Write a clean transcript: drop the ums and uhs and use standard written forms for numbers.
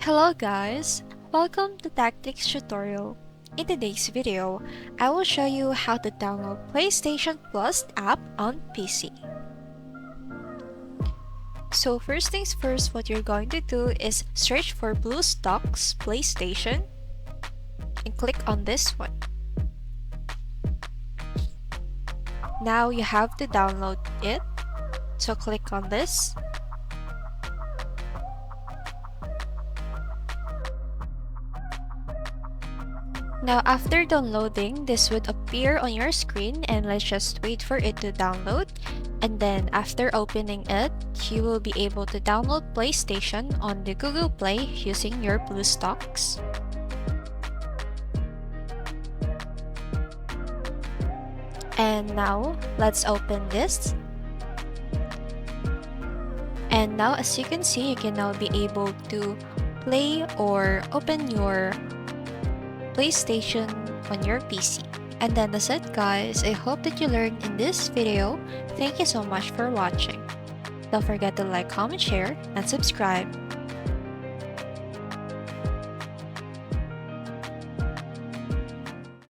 Hello guys! Welcome to Tactics tutorial. In today's video, I will show you how to download PlayStation Plus app on PC. So first things first, what you're going to do is search for BlueStacks PlayStation and click on this one. Now you have to download it, so click on this. Now after downloading, this would appear on your screen and let's just wait for it to download. And then after opening it, you will be able to download PlayStation on the Google Play using your BlueStacks. And now let's open this. And now as you can see, you can now be able to play or open your PlayStation on your PC. And then that's it guys, I hope that you learned in this video. Thank you so much for watching. Don't forget to like, comment, share, and subscribe.